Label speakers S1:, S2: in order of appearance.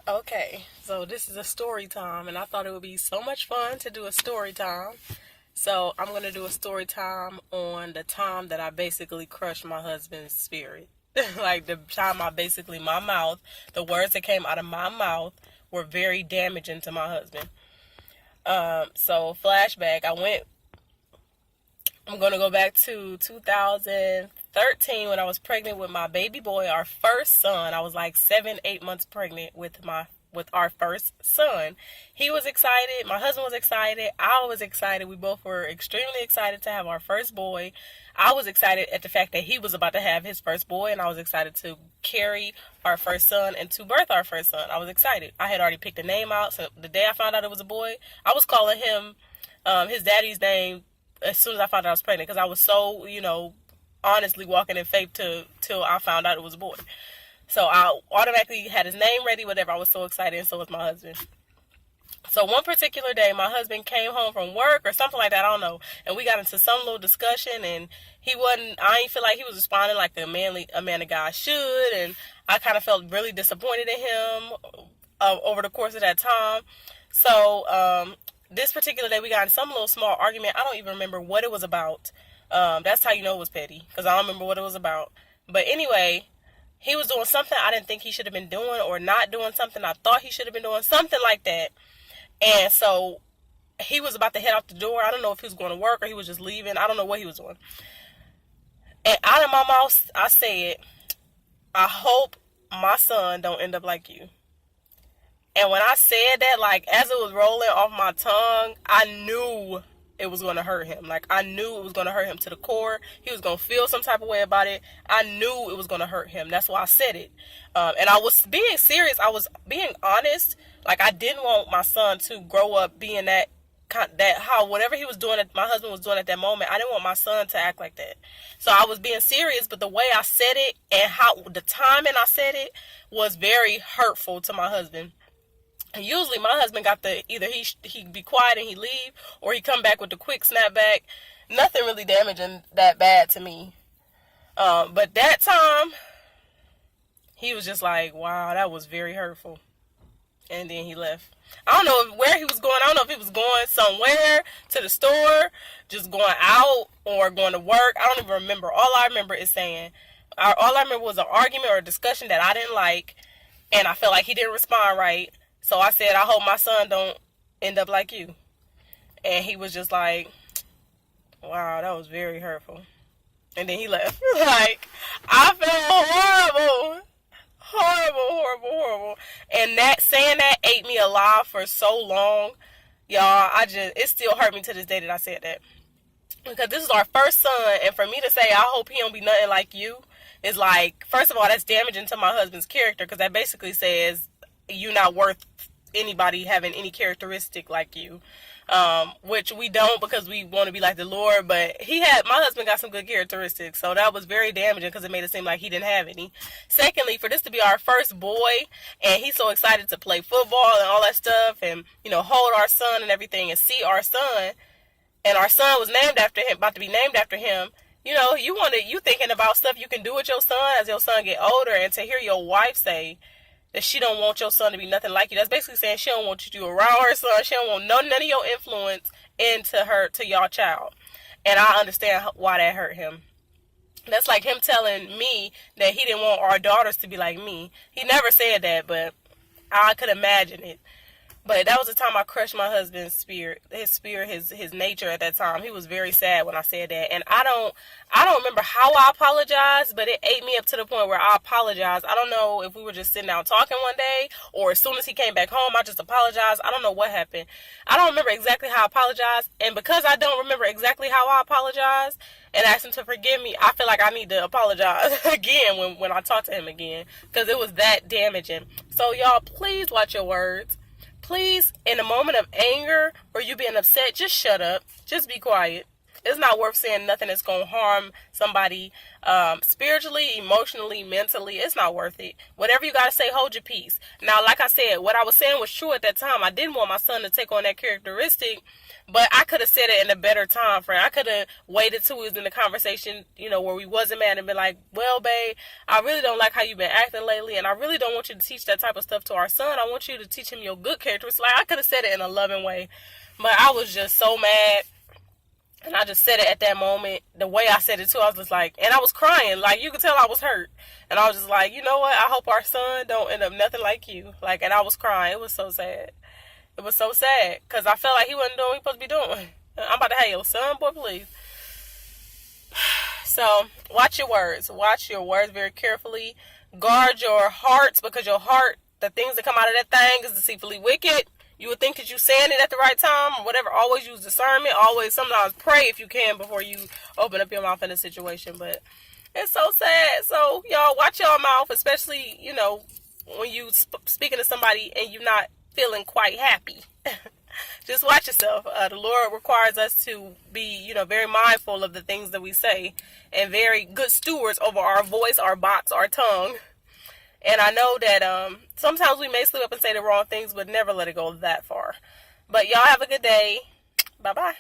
S1: Okay, so this is a story time, and I thought it would be so much fun to do a story time. So I'm gonna do a story time on the time that I basically crushed my husband's spirit. Like the time my mouth, the words that came out of my mouth were very damaging to my husband. So flashback, I'm gonna go back to 2013 when I was pregnant with my baby boy, our first son. I was like 7, 8 months pregnant with our first son. He was excited. My husband was excited. I was excited. We both were extremely excited to have our first boy. I was excited at the fact that he was about to have his first boy, and I was excited to carry our first son and to birth our first son. I was excited. I had already picked a name out. So the day I found out it was a boy, I was calling him his daddy's name as soon as I found out I was pregnant, because I was so, honestly walking in faith till I found out it was a boy. So I automatically had his name ready, whatever. I was so excited, and so was my husband. So one particular day, my husband came home from work or something like that, I don't know, and we got into some little discussion, and I didn't feel like he was responding like a man of God should, and I kind of felt really disappointed in him over the course of that time. So this particular day, we got in some little small argument. I don't even remember what it was about. That's how you know it was petty, because I don't remember what it was about. But anyway, he was doing something I didn't think he should have been doing, or not doing something I thought he should have been doing, something like that. And so he was about to head out the door. I don't know if he was going to work or he was just leaving. I don't know what he was doing. And out of my mouth, I said, I hope my son don't end up like you. And when I said that, like, as it was rolling off my tongue, I knew it was going to hurt him. Like, I knew it was going to hurt him to the core. He was going to feel some type of way about it. I knew it was going to hurt him. That's why I said it. And I was being serious. I was being honest. Like, I didn't want my son to grow up being how whatever he was doing, my husband was doing at that moment, I didn't want my son to act like that. So I was being serious, but the way I said it and how the timing I said it was very hurtful to my husband. And usually my husband got either he be quiet and he leave, or he come back with the quick snap back. Nothing really damaging that bad to me. But that time, he was just like, wow, that was very hurtful. And then he left. I don't know where he was going. I don't know if he was going somewhere, to the store, just going out, or going to work. I don't even remember. All I remember was an argument or a discussion that I didn't like, and I felt like he didn't respond right. So I said, I hope my son don't end up like you. And he was just like, wow, that was very hurtful. And then he left. Like, I felt horrible. And saying that ate me alive for so long. Y'all, it still hurt me to this day that I said that. Because this is our first son, and for me to say, I hope he don't be nothing like you, is like, first of all, that's damaging to my husband's character, because that basically says, you're not worth anybody having any characteristic like you, which we don't, because we want to be like the Lord. But my husband got some good characteristics, so that was very damaging, because it made it seem like he didn't have any. Secondly, for this to be our first boy, and he's so excited to play football and all that stuff, and hold our son and everything, and see our son, and our son was named after him, about to be named after him. You thinking about stuff you can do with your son as your son get older, and to hear your wife say that she don't want your son to be nothing like you. That's basically saying she don't want you around her son. She don't want none of your influence to y'all child. And I understand why that hurt him. That's like him telling me that he didn't want our daughters to be like me. He never said that, but I could imagine it. But that was the time I crushed my husband's spirit, his nature at that time. He was very sad when I said that. And I don't remember how I apologized, but it ate me up to the point where I apologized. I don't know if we were just sitting down talking one day, or as soon as he came back home, I just apologized. I don't know what happened. I don't remember exactly how I apologized. And because I don't remember exactly how I apologized and asked him to forgive me, I feel like I need to apologize again when I talk to him again, because it was that damaging. So y'all, please watch your words. Please, in a moment of anger or you being upset, just shut up. Just be quiet. It's not worth saying nothing that's going to harm somebody spiritually, emotionally, mentally. It's not worth it. Whatever you got to say, hold your peace. Now, like I said, what I was saying was true at that time. I didn't want my son to take on that characteristic, but I could have said it in a better time frame. I could have waited till we was in the conversation, where we wasn't mad and been like, well, babe, I really don't like how you've been acting lately, and I really don't want you to teach that type of stuff to our son. I want you to teach him your good characteristics. Like, I could have said it in a loving way, but I was just so mad. And I just said it at that moment. The way I said it too, I was just like, and I was crying. Like, you could tell I was hurt. And I was just like, you know what? I hope our son don't end up nothing like you. Like, and I was crying. It was so sad. It was so sad. Because I felt like he wasn't doing what he supposed to be doing. I'm about to have your son, boy, please. So, watch your words. Watch your words very carefully. Guard your hearts, because your heart, the things that come out of that thing is deceitfully wicked. You would think that you're saying it at the right time or whatever. Always use discernment. Always, sometimes pray if you can before you open up your mouth in a situation. But it's so sad. So, y'all, watch your mouth, especially, when you speaking to somebody and you're not feeling quite happy. Just watch yourself. The Lord requires us to be, very mindful of the things that we say and very good stewards over our voice, our box, our tongue. And I know that sometimes we may slip up and say the wrong things, but never let it go that far. But y'all have a good day. Bye-bye.